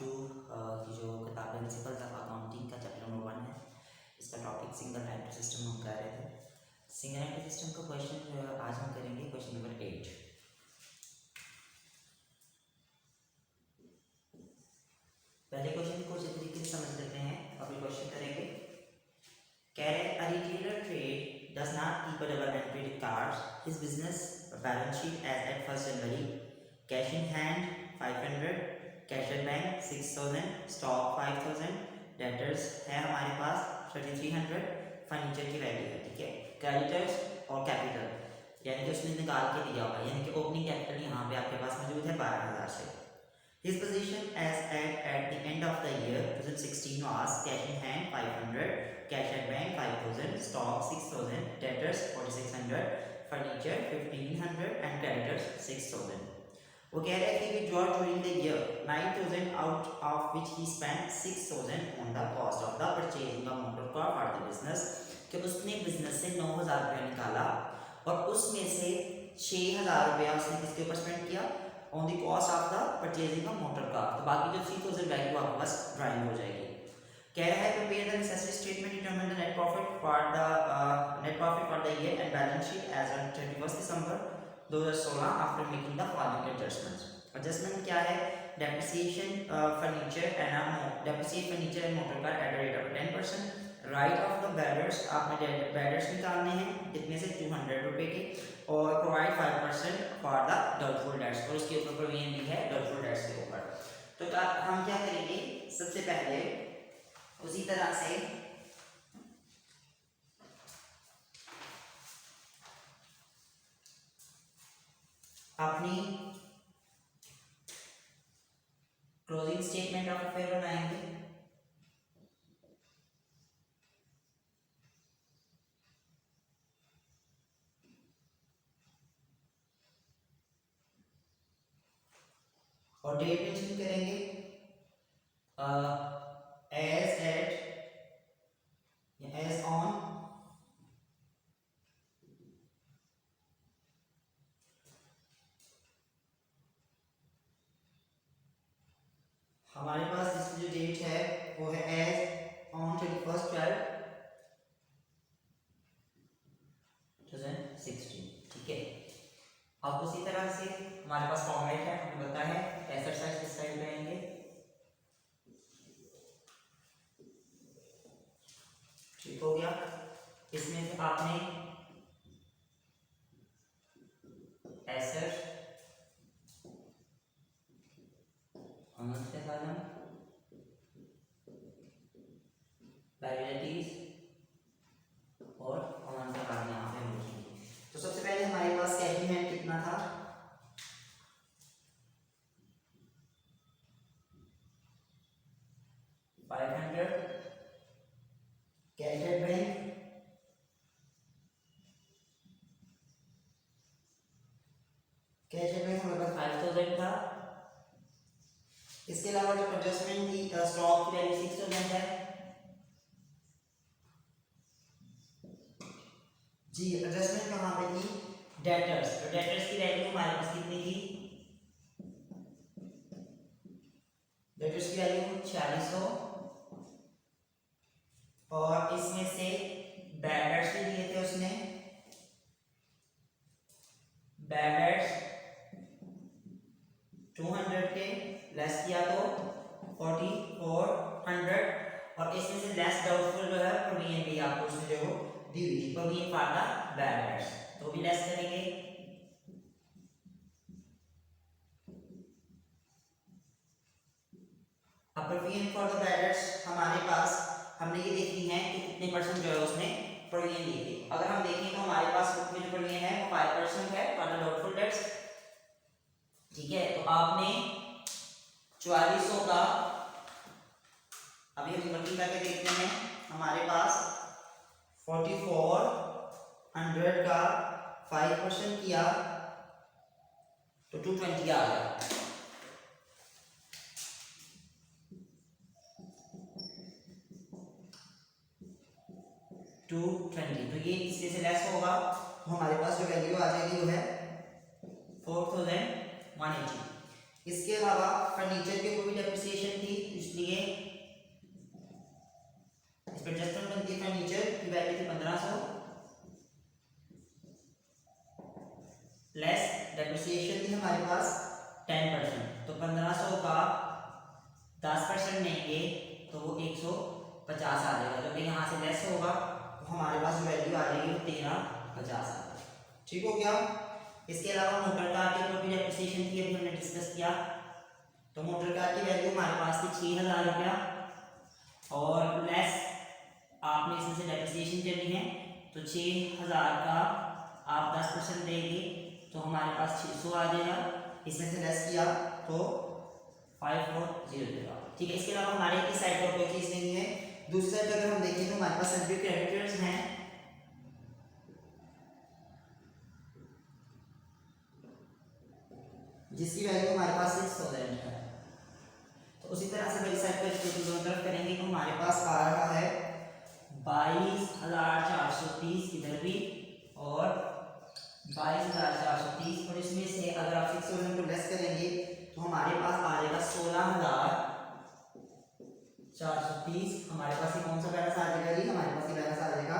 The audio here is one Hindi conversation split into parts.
2 की जो किताब प्रिंसिपल्स ऑफ अकाउंटिंग का चैप्टर नंबर 1 है। इसका टॉपिक सिंगल एंट्री सिस्टम हम कर रहे थे। सिंगल एंट्री सिस्टम का क्वेश्चन जो है आज हम करेंगे क्वेश्चन नंबर 8। पहले क्वेश्चन को अच्छे तरीके से समझ लेते हैं और फिर क्वेश्चन करेंगे। कह रहे a retailer trade does not keep a double entry records. His business balance sheet as at 1st January. Cash in hand 500, cash at bank 6000, stock 5000, debtors है हमारे पास 3300, फर्नीचर की वैल्यू है, ठीक है। क्रेडिटर्स और कैपिटल यानी कि उसने निकाल के दिया हुआ है, यानी कि ओपनिंग कैपिटल यहाँ पे आपके पास मौजूद है 12000 से। His position as at the end of the year 2016 was cash in hand 500, cash at bank 5000, stock 6000, debtors 4600, furniture 1500 and creditors 6000. वो कह रहे हैं कि withdraw during the year 9000 out of which he spent 6000 on the cost of the purchasing of motor car for the business, कि उसने बिजनेस से 9000 रुपया निकाला और उसमें से 6000 रुपया उसने किसके ऊपर स्पेंड किया, on the cost of the purchasing of motor car. तो बाकी जो 3000 वैल्यू आपके पास ड्राइंग हो जाएगी। कह रहा है prepare the necessary statement, determine the net profit for the year and balance sheet as on 31 December 2016 after making the following adjustments. Adjustment क्या है? Depreciation furniture and motor car at the rate of 10%। Write off the bad debts, आपने बैडर्स निकालने हैं कितने से 200 रुपए के, और provide 5% for the doubtful debts, और उसके ऊपर प्रोविजन भी है डाउटफुल डेट्स के ऊपर। तो हम क्या करेंगे, सबसे पहले उसी तरह से अपनी क्लोजिंग स्टेटमेंट ऑफ अफेयर बनाएंगे। और डेट मेंशन करेंगे एज एट या एज ऑन हमारे पास इसकी जो डेट है वो है एज ऑन 31/12/2016, ठीक है। अब उसी तरह से हमारे पास फॉर्मेट है, हमें पता है एसेट साइड किस साइड रहेंगे, ठीक हो गया। इसमें से आपने एसेट अमाउंट के साथ लायबिलिटीज और अमाउंट का कार्य यहाँ पे हम लिखेंगे। तो सबसे पहले हमारे पास कैश इन हैंड कितना था, 500, कैश एट बैंक हमारे पास 5000 था। इसके अलावा जो एडजस्टमेंट की स्टॉक की वैल्यू 6000 है जी। एडजस्टमेंट कहाँ पे थी, डेटर्स, तो डेटर्स की वैल्यू हमारे पास कितनी थी, डेटर्स की वैल्यू 4600, और इसमें से बैडर्स भी दिए थे उसने, बैडर्स 200 के लेस किया तो 4400, और इसमें से लेस डाउटफुल जो है प्रोविजन भी आपको उसमें जो दी हुई थी, प्रोविजन फॉर द बैडर्स, तो भी लेस करेंगे। अब प्रोविजन फॉर द बैडर्स हमारे पास हमने ये देखनी है कि कितने परसेंट जो है उसने प्रोविजन दी थी। अगर हम देखें तो हमारे पास बुक में जो प्रोविजन है वो 5% है फॉर द डाउटफुल डेट्स, ठीक है। तो आपने 4400 का अभी हम मल्टीप्लाई करके देखते हैं, हमारे पास 4400 का 5% किया तो 220 आ गया। तो ये इससे से लेस होगा तो हमारे पास जो वैल्यू आ जाएगी वो है 4180। इसके अलावा फर्नीचर के ऊपर भी डेप्रिसिएशन थी, इसलिए इस पर एडजस्टमेंट बनती है। फर्नीचर की वैल्यू थी 1500 लेस डेप्रिसिएशन थी हमारे पास 10%, तो 1500 का 10% लेंगे तो वो 150 आ जाएगा। जब यहाँ से लेस होगा तो हमारे पास वैल्यू आ जाएगी वो 1350 आ जाएगी। ठीक हो गया। इसके अलावा मोटर कार के ऊपर भी डेप्रिसिएशन थी, अभी हमने डिस्कस किया। तो मोटर कार की वैल्यू हमारे पास थी 6000 रुपया और लेस आपने इसमें से डेप्रिसिएशन करनी है, तो 6000 का आप 10% देंगे तो हमारे पास 600 आ जाएगा। इसमें से लेस किया तो 540 देगा। ठीक है। इसके अलावा हमारे इस साइड पर कोई चीज़ नहीं है। दूसरी साइड अगर हम देखें तो हमारे पास सभी क्रेडिटर्स हैं, जिसकी वैल्यू हमारे पास 6000 है। तो उसी तरह से बड़ी साइड पर दोनों तरफ करेंगे तो हमारे पास आ रहा है 22430 इधर भी और 22430, और इसमें से अगर आप 6000 को लेस करेंगे तो हमारे पास आ जाएगा 16430। हमारे पास ये कौन सा बैलेंस आ जाएगा जी? हमारे पास ये बैलेंस आ जाएगा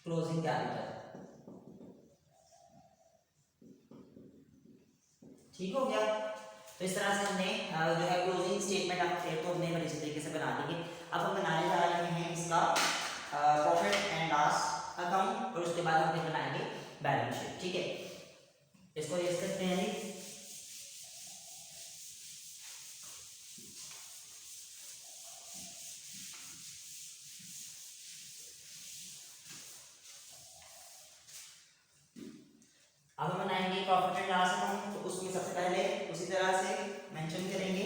क्लोजिंग कैपिटल। ठीक हो गया। तो इस तरह से हमने जो है क्लोजिंग स्टेटमेंट आप थे तो हमने बड़ी तरीके से बना देंगे। अब हम बनाने जा रहे हैं इसका प्रॉफिट एंड लॉस अकाउंट और उसके बाद हम फिर बनाएंगे बैलेंस शीट। ठीक है, इसको देख सकते हैं जी। अब हम बनाएंगे प्रॉफिट एंड लॉस अकाउंट, तो उसमें सबसे पहले उसी तरह से मेंशन करेंगे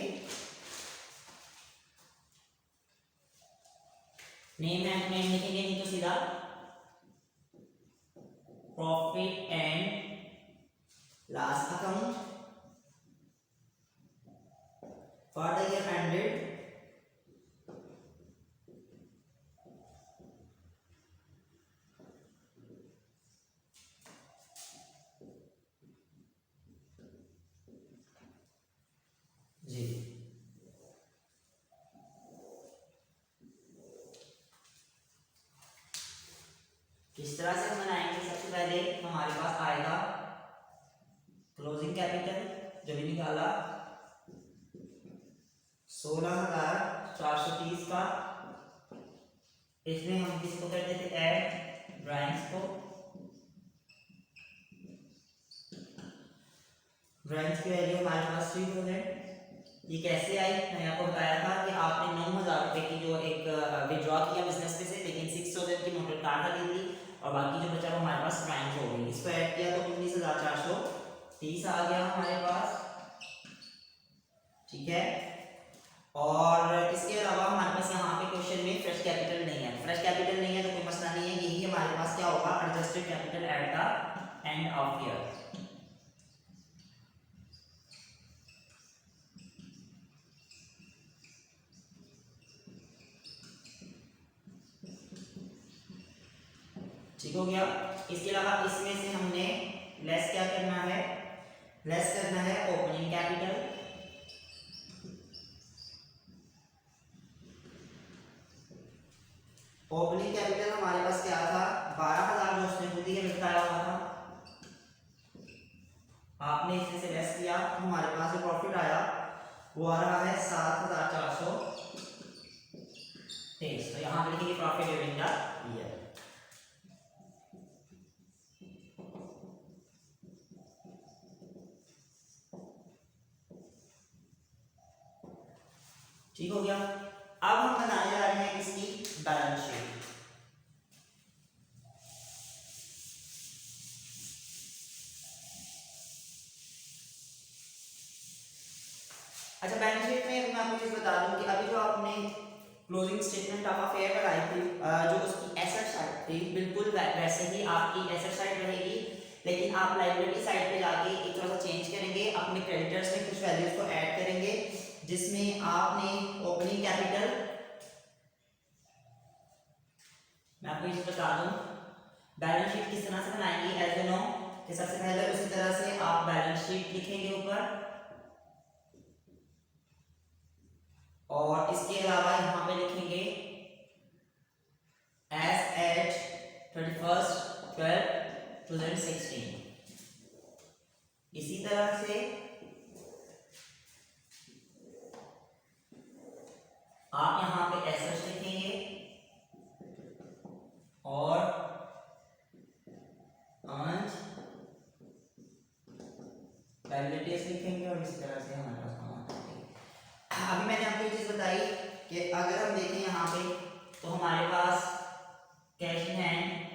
नेम लिखेंगे, नहीं तो सीधा profit and loss account for the year ended जी। किस तरह से हम बनाएंगे? सबसे पहले हमारे पास आएगा क्लोजिंग कैपिटल जो भी निकाला 16430 का। इसमें हम किसको करते थे ऐड? ड्राइंग्स को। ड्राइंग्स की वैल्यू हमारे पास 3000। ये कैसे आई? मैंने आपको बताया था कि आपने 9000 रुपए की जो एक विड्रॉ किया बिजनेस पे से, लेकिन 6000 की मोटर कार खरीद ली और बाकी जो बचा वो हमारे पास ड्राइंग्स हो गई। इसको ऐड किया तो 19430 आ गया हमारे पास। ठीक है। और इसके अलावा हमारे पास यहाँ पे क्वेश्चन में फ्रेश कैपिटल नहीं है। फ्रेश कैपिटल नहीं है तो कोई मसला नहीं है, यही हमारे पास क्या होगा? Adjusted capital at the end of year. ठीक हो गया। इसके अलावा इसमें से हमने लेस क्या करना है? लेस करना है ओपनिंग कैपिटल। ओपनिंग कैपिटल हमारे पास क्या था? 12000 जो उसने खुद ही बताया हुआ था। आपने इसमें से लेस किया तो हमारे पास जो प्रॉफिट आया वो आ रहा है 7423। तो यहाँ पे लिखेंगे प्रॉफिट ड्यूरिंग द ईयर। ठीक हो गया। अब हम बनाने जा रहे हैं इसकी बैलेंस शीट। अच्छा, बैलेंस शीट में मैं आपको चीज बता दूं कि अभी जो आपने क्लोजिंग स्टेटमेंट ऑफ अफेयर बनाई थी, जो उसकी एसेट साइड थी, बिल्कुल वैसे ही आपकी एसेट साइड रहेगी, लेकिन आप लायबिलिटी साइड पे जाके एक थोड़ा सा चेंज करेंगे। अपने क्रेडिटर्स में कुछ वैल्यूज को ऐड करेंगे, जिसमें आपने ओपनिंग कैपिटल, मैं आपको ये बता दूं बैलेंस शीट किस तरह से बनाएंगे। एज यू नो कि सबसे पहले उसी तरह से आप बैलेंस शीट लिखेंगे ऊपर, और इसके अलावा यहाँ पे लिखेंगे as at 31st/12/2016। इसी तरह से आप यहाँ पे ऐसा लिखेंगे और अंश लायबिलिटीज लिखेंगे और इस तरह से हमारे पास काम आता है। अभी मैंने आपको एक चीज बताई कि अगर हम देखें यहाँ पे तो हमारे पास कैश इन हैंड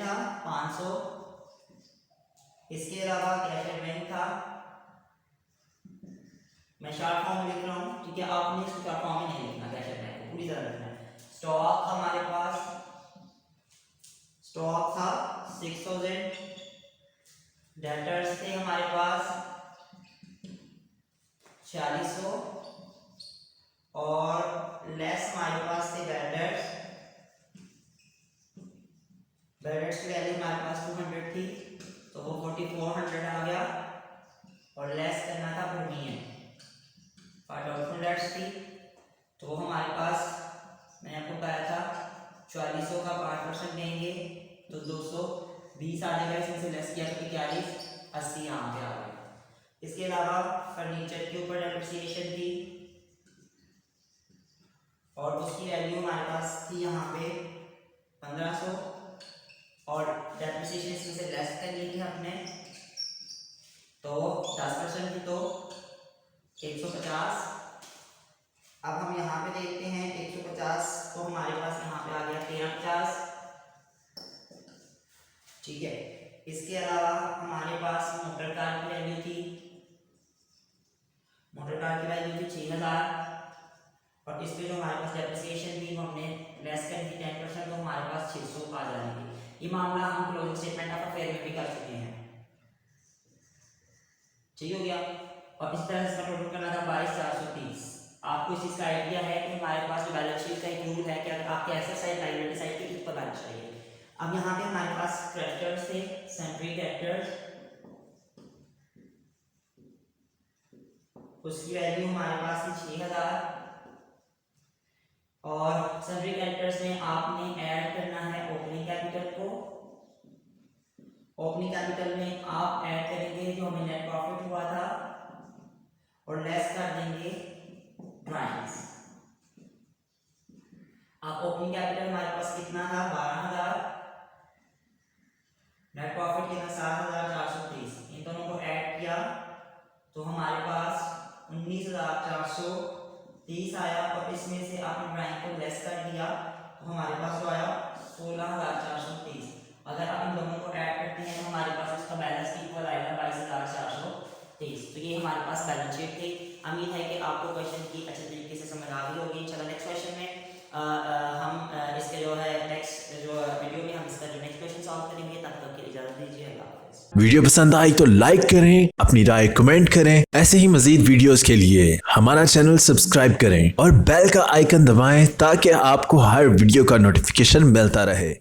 था 500। इसके अलावा कैश एट बैंक था, मैं शॉर्ट फॉर्म लिख रहा हूँ, ठीक है, आपने इसको शॉर्ट फॉर्म में नहीं लिखना, कैश एट बैंक को पूरी तरह लिखना है। स्टॉक हमारे पास स्टॉक था 6000, डेटर्स थे हमारे पास 4600 और लेस हमारे पास थे बैडर्स की वैल्यू हमारे पास 200 थी तो वो 4400 आ गया और लेस करना था प्रीमियम 5 थी तो वो हमारे पास मैंने आपको बताया था 4400 का 5% देंगे तो 220 आ जाएगा। इसमें से लेस किया तो 41 80 यहाँ पे आ गया। इसके अलावा फर्नीचर के ऊपर डेप्रिसिएशन थी और उसकी वैल्यू हमारे पास थी यहाँ पे 1500 और डेप्रिसिएशन इसमें से लेस कर ली थी हमने तो 10% थी तो 150। अब हम यहाँ पे देखते हैं 150 तो हमारे पास यहाँ पे आ गया 1350, ठीक है। इसके अलावा हमारे पास मोटर कार की वैल्यू थी 6000 और इस पे जो हमारे पास डेप्रिसिएशन थी वो हमने लेस कर दी 10% तो हमारे पास 600 आ जाएगी। ये मामला हम क्लोजिंग स्टेटमेंट ऑफ अफेयर में भी कर चुके हैं, ठीक हो गया। और इस तरह से टोटल करना था 22430। आपको इस चीज का आइडिया है कि हमारे पास जो बैलेंस शीट का एक रूल है कि आपके एसेट साइड लायबिलिटी साइड के किस पर बैलेंस चाहिए। अब यहाँ पे हमारे पास क्रेडिटर्स थे, सैंड्री क्रेडिटर्स, उसकी वैल्यू हमारे पास थी 6000 और सैंड्री क्रेडिटर्स में आपने ऐड करना है ओपनिंग कैपिटल को। ओपनिंग कैपिटल में आप ऐड करेंगे जो हमें नेट प्रॉफिट हुआ था और लेस कर देंगे ड्राइंग्स। अब ओपनिंग कैपिटल हमारे पास कितना था 12000, नेट प्रॉफिट कितना 7430, इन दोनों को ऐड किया तो हमारे पास 19430 आया और इसमें से आपने ड्राइंग को लेस कर दिया तो हमारे पास जो आया 16430। अगर आप इन दोनों को ऐड करते हैं तो हमारे पास इसका बैलेंस इक्वल आएगा 22430। तो ये हमारे पास बैलेंस शीट थी। उम्मीद है कि आपको क्वेश्चन की अच्छे तरीके से समझ आ गई होगी। चलो नेक्स्ट क्वेश्चन में हम इसके जो है नेक्स्ट जो वीडियो में हम इसका जो नेक्स्ट क्वेश्चन सॉल्व करेंगे। तब तक के लिए इजाजत दीजिए, अल्लाह हाफिज़। वीडियो पसंद आई तो लाइक करें, अपनी राय कमेंट करें। ऐसे ही मजीद वीडियोस के लिए हमारा चैनल सब्सक्राइब करें और बेल का आइकन दबाएं ताकि आपको हर वीडियो का नोटिफिकेशन मिलता रहे।